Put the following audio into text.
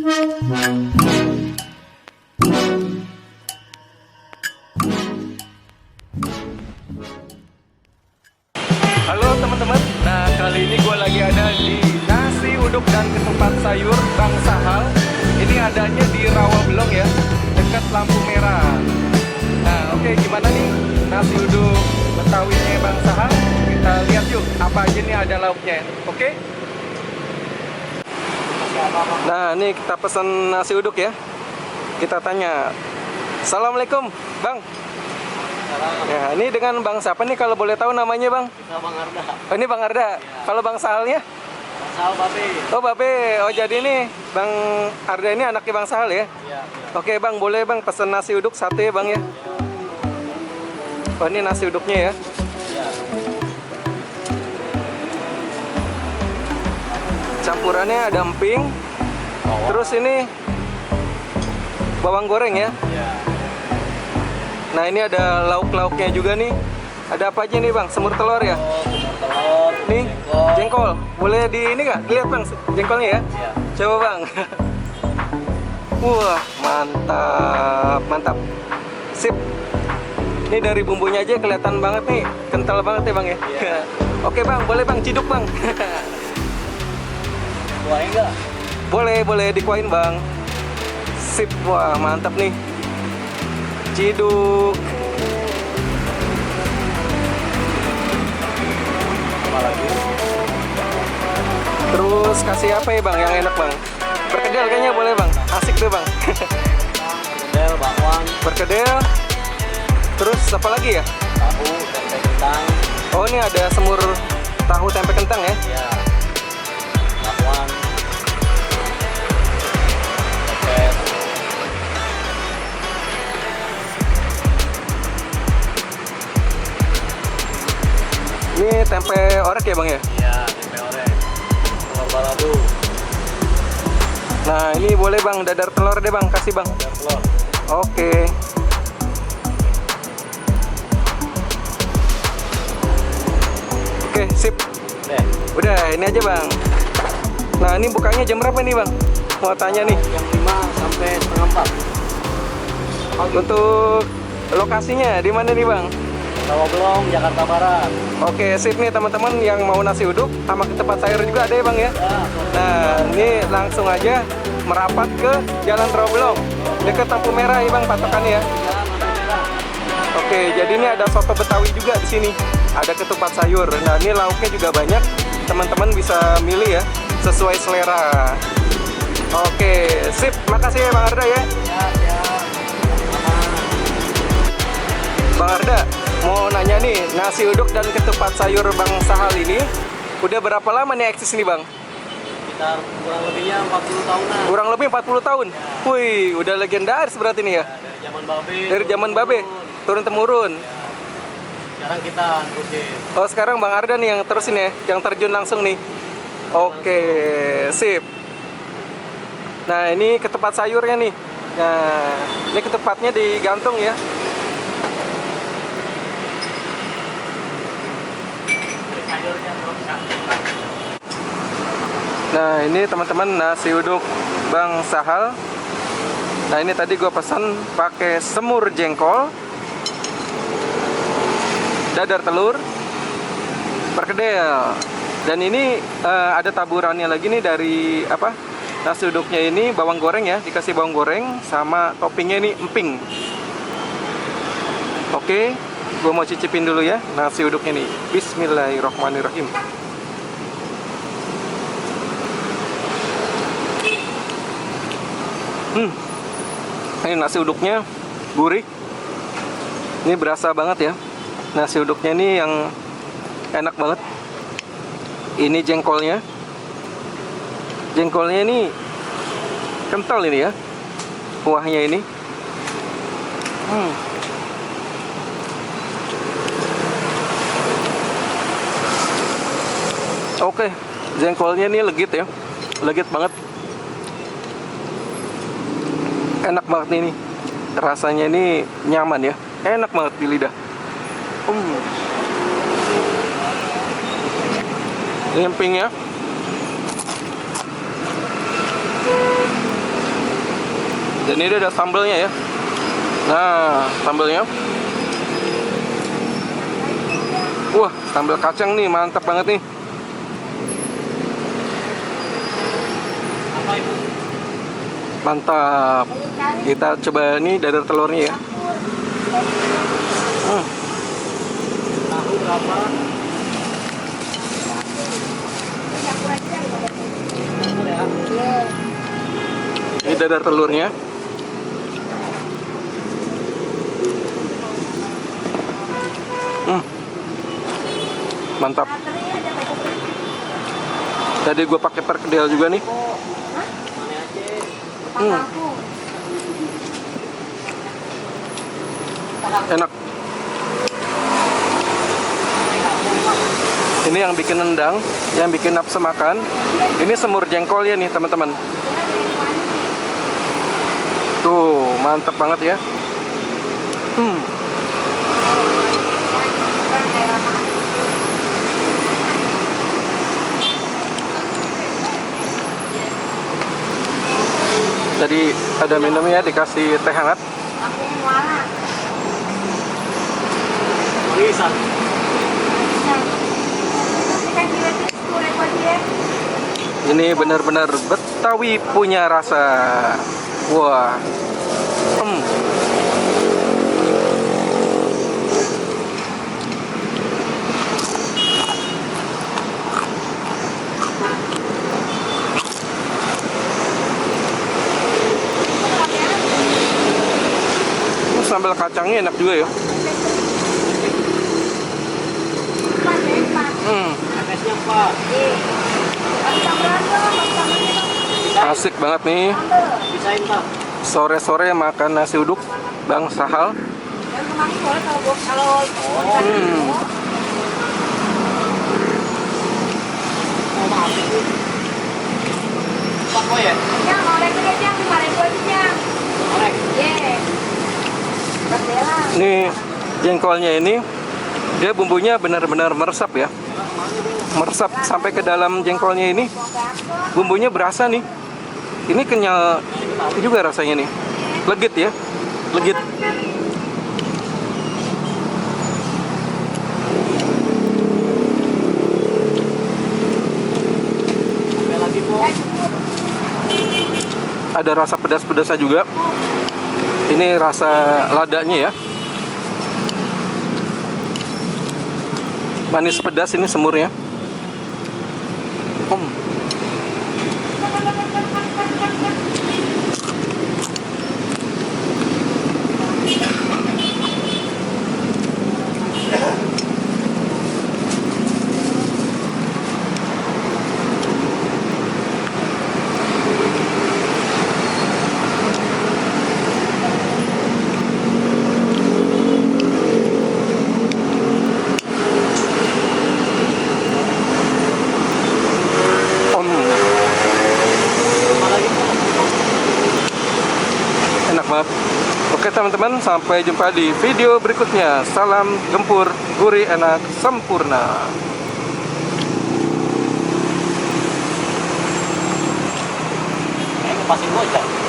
Halo teman-teman, nah kali ini gue lagi ada di nasi uduk dan ketupat sayur Bang Sahal. Ini adanya di Rawabelong ya, dekat lampu merah. Nah oke, gimana nih nasi uduk Betawinya Bang Sahal? Kita lihat yuk apa aja nih ada lauknya, oke? Nah ini kita pesan nasi uduk ya. Kita tanya, Assalamualaikum Bang. Ya, ini dengan Bang siapa nih kalau boleh tahu namanya Bang? Kita Bang Arda. Oh, ini Bang Arda. Ya. Kalau Bang Sahalnya? Bang Sahal Babe. Oh Babe. Oh jadi ini Bang Arda ini anaknya Bang Sahal ya? Iya. Oke Bang, boleh Bang pesen nasi uduk satu ya Bang ya? Oh ini nasi uduknya ya? Iya. Campurannya ada emping. Terus ini bawang goreng ya? Iya. Nah ini ada lauk-lauknya juga nih. Ada apa aja nih Bang? Semur telur ya? Telur. Nih, jengkol. Boleh di ini nggak? Lihat Bang, jengkolnya ya? Iya. Coba Bang. Wah, mantap, mantap. Sip. Ini dari bumbunya aja kelihatan banget nih, kental banget ya Bang ya. Iya. Oke Bang, boleh Bang ciduk Bang. Kuahnya enggak? Boleh dikuain Bang. Sip, wah mantap nih. Ciduk. Apa lagi? Terus kasih apa ya Bang yang enak Bang? Perkedel kayaknya boleh Bang. Asik deh Bang. Perkedel, bakwan, Perkedel. Terus apa lagi ya? tahu, tempe kentang. Oh ini ada semur tahu tempe kentang ya? Iya. Bakwan. Pepes. Ini tempe orek ya Bang ya? Iya, tempe orek. Telur balado. Nah ini boleh Bang, dadar telur deh Bang, kasih Bang. Dadar telur. Oke. Oke, sip. Deh. Udah, ini aja Bang. Nah ini bukanya jam berapa nih Bang? Mau tanya nih. Jam 5 sampai setengah 4. Untuk lokasinya di mana nih Bang? Rawabelong, Jakarta Barat. Oke, sip nih teman-teman yang mau nasi uduk sama ketupat sayur juga ada ya Bang ya? Ya, Nah, ini langsung aja merapat ke Jalan Rawabelong. Dekat lampu merah ya Bang patokannya ya. Oke, jadi ini ada soto Betawi juga di sini. Ada ketupat sayur. Nah, ini lauknya juga banyak. Teman-teman bisa milih ya, sesuai selera. Oke, sip. Makasih ya Bang Arda ya. Bang Arda, mau nanya nih, nasi uduk dan ketupat sayur Bang Sahal ini udah berapa lama nih eksis nih Bang? Sekitar kurang lebihnya 40 tahunan. Kurang lebih 40 tahun. Wih, udah legendaris berarti nih ya. Dari zaman Babe. Dari zaman Babe, turun-temurun. Sekarang kita terusin. Oh, sekarang Bang Arda nih yang terusin ya, yang terjun langsung nih. Oke, sip. Nah, ini ketupat sayurnya nih. Nah, ini ketupatnya digantung ya. Nah, ini teman-teman nasi uduk Bang Sahal. Nah, ini tadi gue pesan pakai semur jengkol, dadar telur, perkedel. Dan ini ada taburannya lagi nih dari apa? Nasi uduknya ini bawang goreng ya, dikasih bawang goreng sama toppingnya ini emping. Oke, gue mau cicipin dulu ya nasi uduknya nih. Bismillahirrahmanirrahim. Ini nasi uduknya gurih. Ini berasa banget ya. Nasi uduknya ini yang enak banget. Ini jengkolnya. Jengkolnya ini kental ini ya. Kuahnya ini. Oke, jengkolnya ini legit ya. Legit banget. Enak banget nih, rasanya ini nyaman ya, enak banget di lidah. Ini empingnya. Dan ini ada sambelnya ya. Nah, sambelnya. Wah, sambal kacang nih, mantap banget nih. Apa itu? Mantap. Kita coba nih dadar telurnya ya. Tahu berapa? Ya. Ini dadar telurnya. Mantap. Tadi gue pakai perkedel juga nih. Enak. Ini yang bikin nendang, yang bikin nafsu makan. Ini semur jengkol ya nih teman-teman. Tuh, mantap banget ya. Tadi ada minumnya, dikasih teh hangat. Bisa. Ini benar-benar Betawi punya rasa. Wah. Sambal kacangnya enak juga ya. Mesnya Pak. Asik banget nih. Bisain Pak. Sore-sore makan nasi uduk Bang Sahal. Pak kok ya? Orek. Nih jengkolnya ini dia bumbunya benar-benar meresap ya. Meresap sampai ke dalam jengkolnya ini. Bumbunya berasa nih. Ini kenyal juga rasanya nih. Legit ya. Legit. Sampai lagi Pak. Ada rasa pedas-pedasnya juga. Ini rasa ladanya ya. Manis pedas ini semurnya. Enak banget. Oke teman-teman, sampai jumpa di video berikutnya. Salam gempur, gurih, enak, sempurna. Pasir bocah.